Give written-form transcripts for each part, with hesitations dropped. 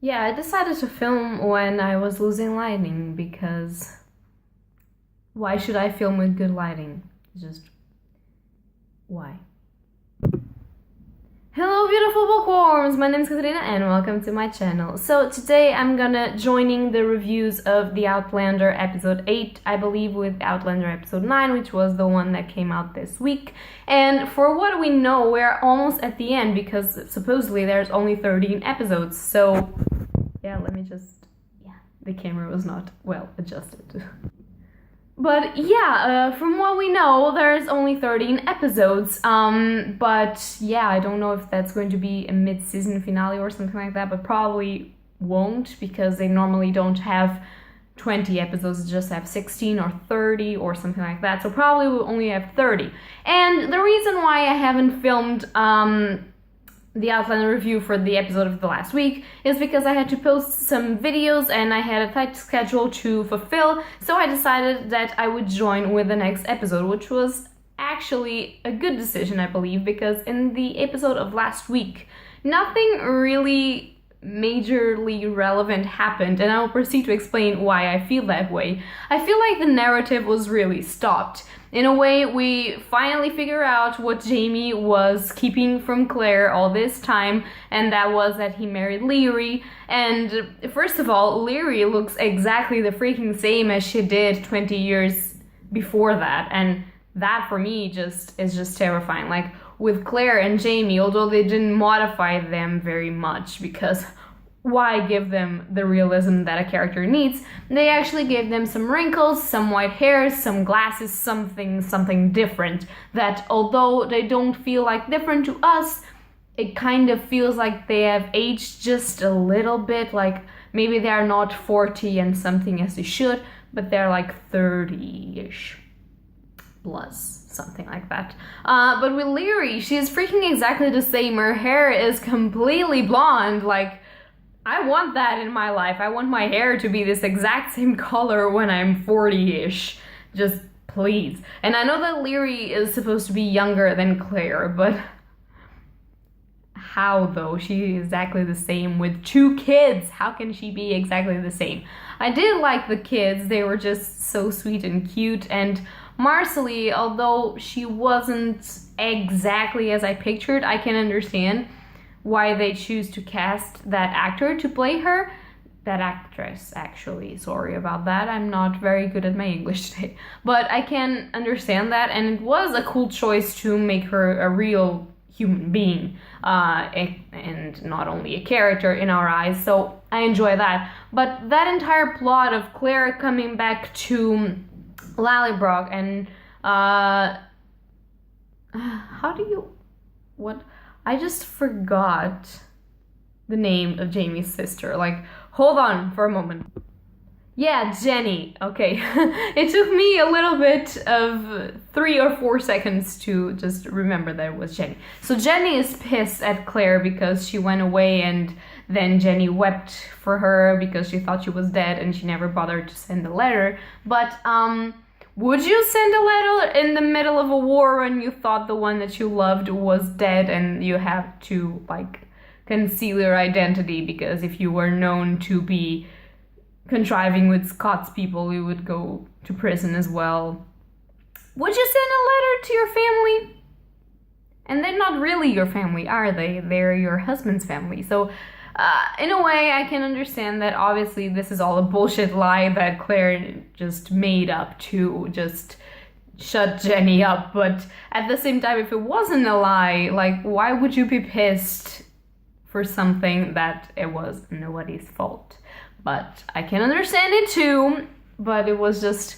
Yeah, I decided to film when I was losing lighting because why should I film with good lighting? Just why? Hello beautiful bookworms! My name is Katarina and welcome to my channel. So today I'm gonna joining the reviews of the Outlander episode 8, I believe, with Outlander episode 9, which was the one that came out this week. And for what we know, we're almost at the end because supposedly there's only 13 episodes. So yeah, the camera was not well adjusted. But yeah, from what we know, there's only 13 episodes, but yeah, I don't know if that's going to be a mid-season finale or something like that, but probably won't, because they normally don't have 20 episodes, just have 16 or 30 or something like that, so probably we'll only have 30. And the reason why I haven't filmed the Outlander review for the episode of the last week is because I had to post some videos and I had a tight schedule to fulfill, so I decided that I would join with the next episode, which was actually a good decision, I believe, because in the episode of last week, nothing really majorly relevant happened, and I will proceed to explain why I feel that way. I feel like the narrative was really stopped. In a way, we finally figure out what Jamie was keeping from Claire all this time, and that was that he married Leary. And first of all, Leary looks exactly the freaking same as she did 20 years before that, and that for me is just terrifying. Like with Claire and Jamie, although they didn't modify them very much, because why give them the realism that a character needs? They actually gave them some wrinkles, some white hairs, some glasses, something different, that although they don't feel like different to us, it kind of feels like they have aged just a little bit. Like maybe they are not 40 and something as they should, but they're like 30-ish plus, something like that. But with Leary, she is freaking exactly the same. Her hair is completely blonde. Like, I want that in my life. I want my hair to be this exact same color when I'm 40-ish. Just please. And I know that Leary is supposed to be younger than Claire, but how though? She is exactly the same with 2 kids. How can she be exactly the same? I did like the kids. They were just so sweet and cute. And Marcelly, although she wasn't exactly as I pictured, I can understand why they choose to cast that actor to play her. That actress, actually. Sorry about that. I'm not very good at my English today. But I can understand that, and it was a cool choice to make her a real human being, and not only a character in our eyes, so I enjoy that. But that entire plot of Claire coming back to Lallybroch and I just forgot the name of Jamie's sister. Like, hold on for a moment. Yeah, Jenny. Okay. It took me a little bit of 3 or 4 seconds to just remember that it was Jenny. So Jenny is pissed at Claire because she went away, and then Jenny wept for her because she thought she was dead and she never bothered to send a letter. But would you send a letter in the middle of a war when you thought the one that you loved was dead and you have to, like, conceal your identity? Because if you were known to be contriving with Scots people, you would go to prison as well. Would you send a letter to your family? And they're not really your family, are they? They're your husband's family. So in a way, I can understand that obviously this is all a bullshit lie that Claire just made up to just shut Jenny up. But at the same time, if it wasn't a lie, like, why would you be pissed for something that it was nobody's fault? But I can understand it too, but it was just,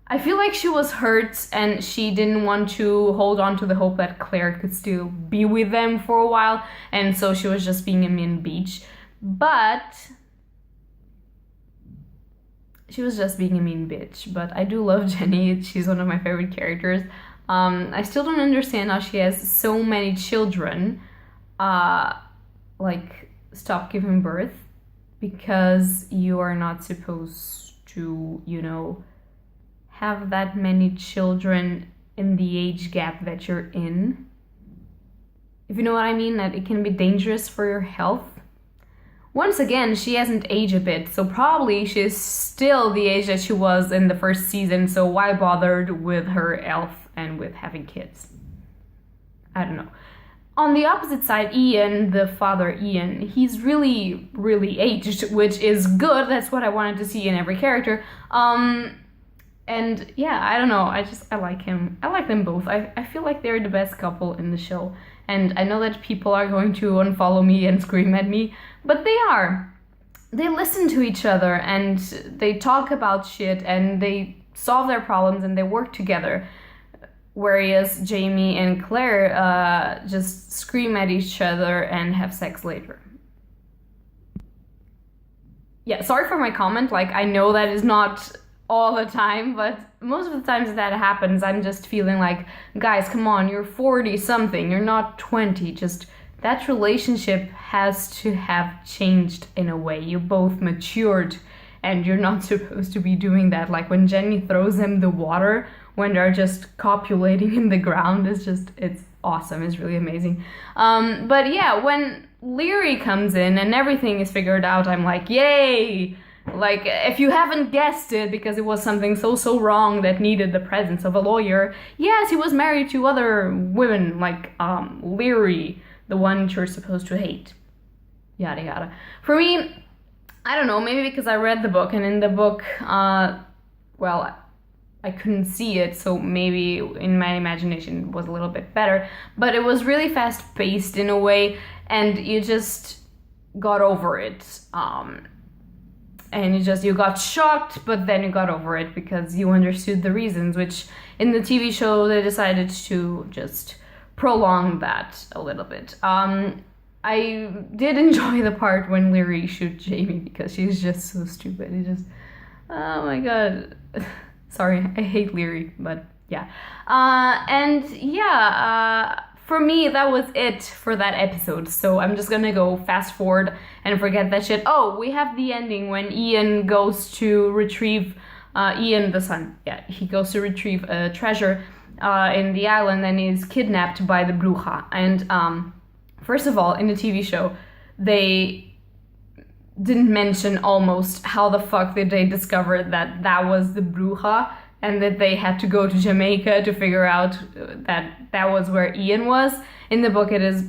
I feel like she was hurt and she didn't want to hold on to the hope that Claire could still be with them for a while, and so she was just being a mean bitch. But she was just being a mean bitch. But I do love Jenny. She's one of my favorite characters. I still don't understand how she has so many children, like, stop giving birth, because you are not supposed to, have that many children in the age gap that you're in. If you know what I mean, that it can be dangerous for your health. once again, she hasn't aged a bit, so probably she's still the age that she was in the first season, so why bothered with her elf and with having kids? I don't know. On the opposite side, Ian, the father Ian, he's really, really aged, which is good. That's what I wanted to see in every character. And yeah, I don't know. I like him. I like them both. I feel like they're the best couple in the show. And I know that people are going to unfollow me and scream at me, but they are. They listen to each other and they talk about shit and they solve their problems and they work together. Whereas Jamie and Claire just scream at each other and have sex later. Yeah, sorry for my comment. Like, I know that is not all the time, but most of the times that happens, I'm just feeling like, guys, come on, you're 40 something, you're not 20. Just that relationship has to have changed in a way. You both matured and you're not supposed to be doing that. Like when Jenny throws them the water when they're just copulating in the ground, it's awesome. It's really amazing. But yeah, when Leary comes in and everything is figured out, I'm like, yay! Like, if you haven't guessed it, because it was something so wrong that needed the presence of a lawyer, yes, he was married to other women, like Leary, the one you're supposed to hate. Yada yada. For me, I don't know, maybe because I read the book, and in the book, well, I couldn't see it, so maybe in my imagination it was a little bit better, but it was really fast-paced in a way, and you just got over it. And you got shocked, but then you got over it because you understood the reasons, which in the TV show they decided to just prolong that a little bit. I did enjoy the part when Leary shoots Jamie because she's just so stupid. Oh my god. Sorry, I hate Leary, but yeah. For me, that was it for that episode. So I'm just gonna go fast forward and forget that shit. Oh, we have the ending when Ian goes to retrieve, Ian the son. Yeah, he goes to retrieve a treasure in the island and is kidnapped by the bruja. And first of all, in the TV show, they didn't mention almost how the fuck did they discover that was the bruja, and that they had to go to Jamaica to figure out that was where Ian was. In the book, it is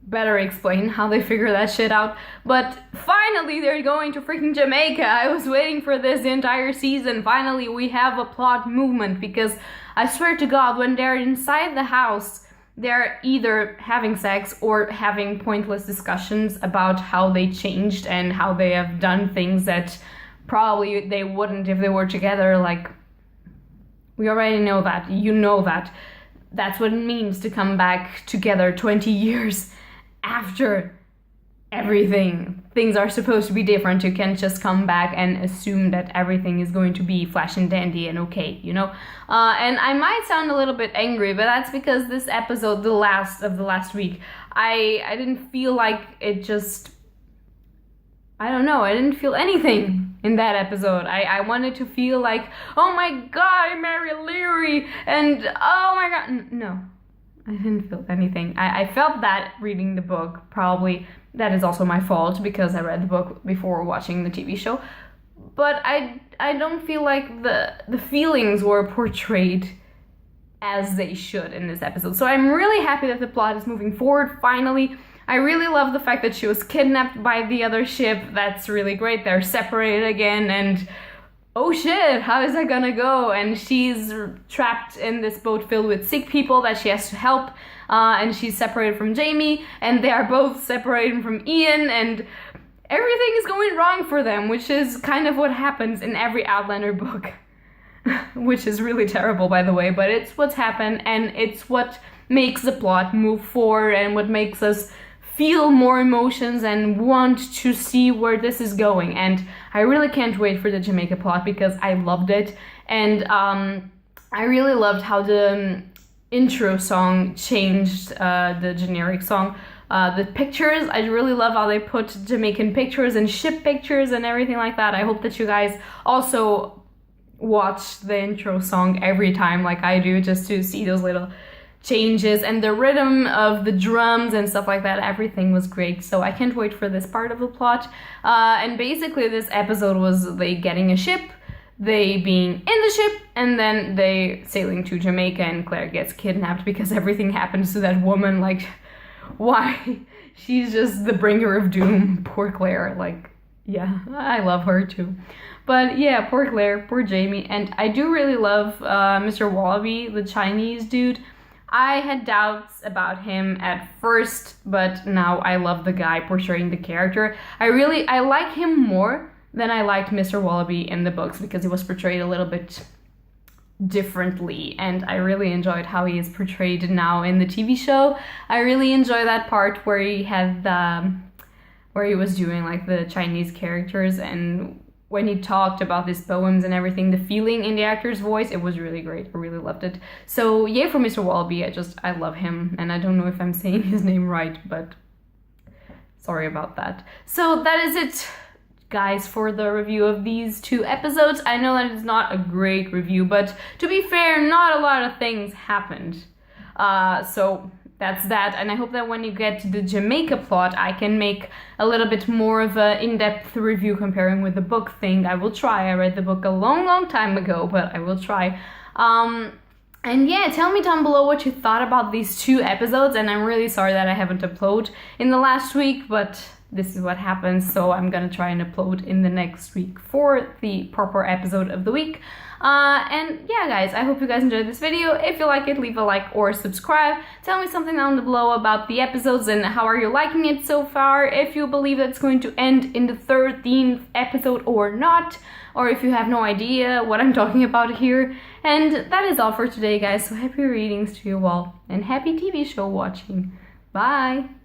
better explained how they figure that shit out. But finally, they're going to freaking Jamaica. I was waiting for this the entire season. Finally, we have a plot movement, because I swear to God, when they're inside the house, they're either having sex or having pointless discussions about how they changed and how they have done things that probably they wouldn't if they were together. Like, we already know that. You know that. That's what it means to come back together 20 years after everything. Things are supposed to be different. You can't just come back and assume that everything is going to be flash and dandy and okay, you know? And I might sound a little bit angry, but that's because this episode, the last of the last week, I didn't feel like it just... I don't know, I didn't feel anything in that episode. I wanted to feel like, oh my god, I married Leary, and oh my god, no. I didn't feel anything. I felt that reading the book, probably. That is also my fault, because I read the book before watching the TV show. But I don't feel like the feelings were portrayed as they should in this episode. So I'm really happy that the plot is moving forward, finally. I really love the fact that she was kidnapped by the other ship. That's really great. They're separated again, and oh shit, how is that gonna go? And she's trapped in this boat filled with sick people that she has to help, and she's separated from Jamie, and they are both separated from Ian, and everything is going wrong for them, which is kind of what happens in every Outlander book. Which is really terrible, by the way, but it's what's happened, and it's what makes the plot move forward, and what makes us feel more emotions and want to see where this is going. And I really can't wait for the Jamaica plot, because I loved it. And I really loved how the intro song changed the generic song. The pictures, I really love how they put Jamaican pictures and ship pictures and everything like that. I hope that you guys also watch the intro song every time like I do, just to see those little changes and the rhythm of the drums and stuff like that, everything was great. So I can't wait for this part of the plot. And basically this episode was they getting a ship, they being in the ship, and then they sailing to Jamaica, and Claire gets kidnapped because everything happens to that woman. Like, why? She's just the bringer of doom. Poor Claire. Like, yeah, I love her too. But yeah, poor Claire, poor Jamie. And I do really love Mr. Wallaby, the Chinese dude. I had doubts about him at first, but now I love the guy portraying the character. I like him more than I liked Mr. Wallaby in the books, because he was portrayed a little bit differently, and I really enjoyed how he is portrayed now in the TV show. I really enjoy that part where he had where he was doing like the Chinese characters, and when he talked about these poems and everything, the feeling in the actor's voice, it was really great. I really loved it. So yay for Mr. Wallaby. I love him, and I don't know if I'm saying his name right, but sorry about that. So that is it, guys, for the review of these 2 episodes. I know that it's not a great review, but to be fair, not a lot of things happened. So that's that, and I hope that when you get to the Jamaica plot, I can make a little bit more of an in-depth review comparing with the book thing. I will try. I read the book a long time ago, but I will try. And yeah, tell me down below what you thought about these 2 episodes, and I'm really sorry that I haven't uploaded in the last week, but this is what happens, so I'm gonna try and upload in the next week for the proper episode of the week. And yeah, guys, I hope you guys enjoyed this video. If you like it, leave a like or subscribe. Tell me something down below about the episodes and how are you liking it so far. If you believe that it's going to end in the 13th episode or not, or if you have no idea what I'm talking about here. And that is all for today, guys. So happy readings to you all, and happy TV show watching. Bye!